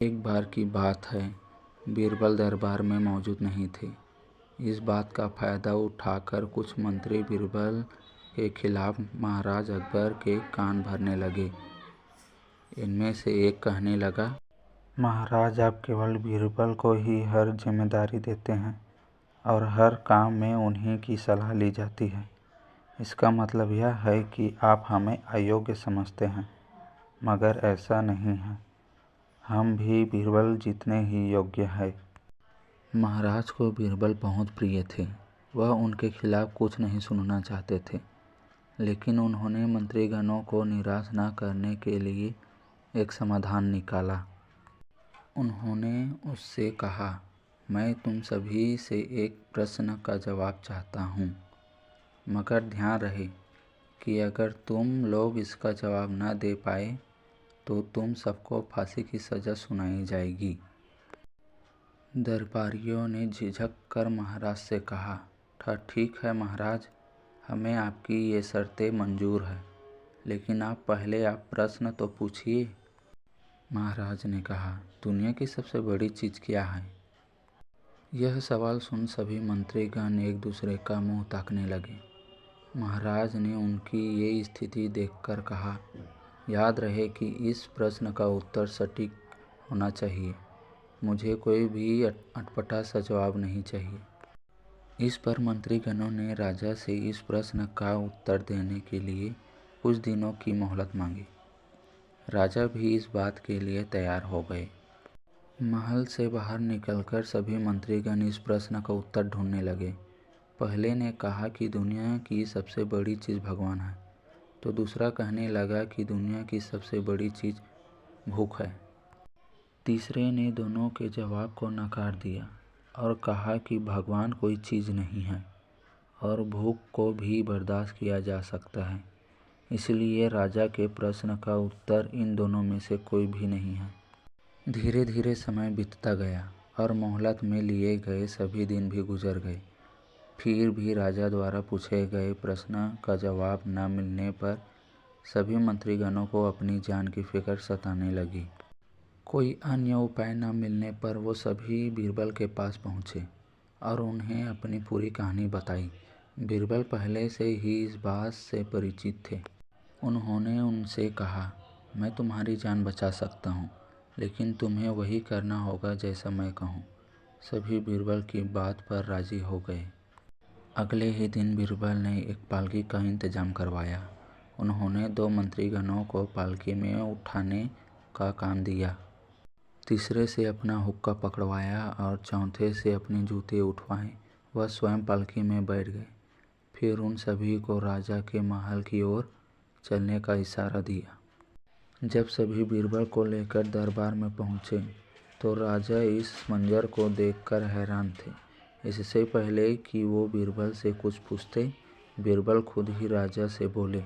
एक बार की बात है, बीरबल दरबार में मौजूद नहीं थे। इस बात का फायदा उठाकर कुछ मंत्री बीरबल के खिलाफ महाराज अकबर के कान भरने लगे। इनमें से एक कहने लगा, महाराज, आप केवल बीरबल को ही हर जिम्मेदारी देते हैं और हर काम में उन्हीं की सलाह ली जाती है। इसका मतलब यह है कि आप हमें अयोग्य समझते हैं, मगर ऐसा नहीं है। हम भी बीरबल जितने ही योग्य हैं। महाराज को बीरबल बहुत प्रिय थे। वह उनके खिलाफ कुछ नहीं सुनना चाहते थे, लेकिन उन्होंने मंत्रीगणों को निराश न करने के लिए एक समाधान निकाला। उन्होंने उससे कहा, मैं तुम सभी से एक प्रश्न का जवाब चाहता हूँ, मगर ध्यान रहे कि अगर तुम लोग इसका जवाब न दे पाए तो तुम सबको फांसी की सज़ा सुनाई जाएगी। दरबारियों ने झिझक कर महाराज से कहा, ठीक है महाराज, हमें आपकी ये शर्तें मंजूर है, लेकिन आप प्रश्न तो पूछिए। महाराज ने कहा, दुनिया की सबसे बड़ी चीज़ क्या है? यह सवाल सुन सभी मंत्रीगण एक दूसरे का मुंह ताकने लगे। महाराज ने उनकी ये स्थिति देखकर कहा, याद रहे कि इस प्रश्न का उत्तर सटीक होना चाहिए। मुझे कोई भी अटपटा सा जवाब नहीं चाहिए। इस पर मंत्रीगणों ने राजा से इस प्रश्न का उत्तर देने के लिए कुछ दिनों की मोहलत मांगी। राजा भी इस बात के लिए तैयार हो गए। महल से बाहर निकलकर सभी मंत्रीगण इस प्रश्न का उत्तर ढूंढने लगे। पहले ने कहा कि दुनिया की सबसे बड़ी चीज़ भगवान है, तो दूसरा कहने लगा कि दुनिया की सबसे बड़ी चीज़ भूख है। तीसरे ने दोनों के जवाब को नकार दिया और कहा कि भगवान कोई चीज़ नहीं है और भूख को भी बर्दाश्त किया जा सकता है। इसलिए राजा के प्रश्न का उत्तर इन दोनों में से कोई भी नहीं है। धीरे धीरे समय बीतता गया और मोहलत में लिए गए सभी दिन भी गुजर गए। फिर भी राजा द्वारा पूछे गए प्रश्न का जवाब न मिलने पर सभी मंत्रीगणों को अपनी जान की फिक्र सताने लगी। कोई अन्य उपाय न मिलने पर वो सभी बीरबल के पास पहुँचे और उन्हें अपनी पूरी कहानी बताई। बीरबल पहले से ही इस बात से परिचित थे। उन्होंने उनसे कहा, मैं तुम्हारी जान बचा सकता हूँ, लेकिन तुम्हें वही करना होगा जैसा मैं कहूँ। सभी बीरबल की बात पर राजी हो गए। अगले ही दिन बीरबल ने एक पालकी का इंतजाम करवाया। उन्होंने 2 मंत्रीगणों को पालकी में उठाने का काम दिया, तीसरे से अपना हुक्का पकड़वाया और चौथे से अपने जूते उठवाए। वह स्वयं पालकी में बैठ गए। फिर उन सभी को राजा के महल की ओर चलने का इशारा दिया। जब सभी बीरबल को लेकर दरबार में पहुँचे तो राजा इस मंजर को देखकर हैरान थे। इससे पहले कि वो बीरबल से कुछ पूछते, बीरबल खुद ही राजा से बोले,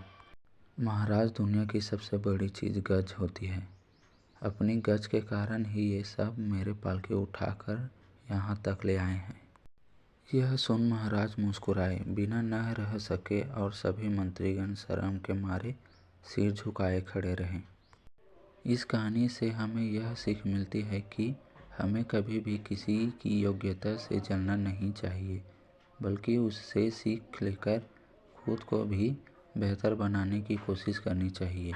महाराज, दुनिया की सबसे बड़ी चीज़ गज होती है। अपनी गज के कारण ही ये सब मेरे पालकी उठाकर यहाँ तक ले आए हैं। यह सुन महाराज मुस्कुराए बिना न रह सके और सभी मंत्रीगण शर्म के मारे सिर झुकाए खड़े रहे। इस कहानी से हमें यह सीख मिलती है कि हमें कभी भी किसी की योग्यता से जलना नहीं चाहिए, बल्कि उससे सीख लेकर खुद को भी बेहतर बनाने की कोशिश करनी चाहिए।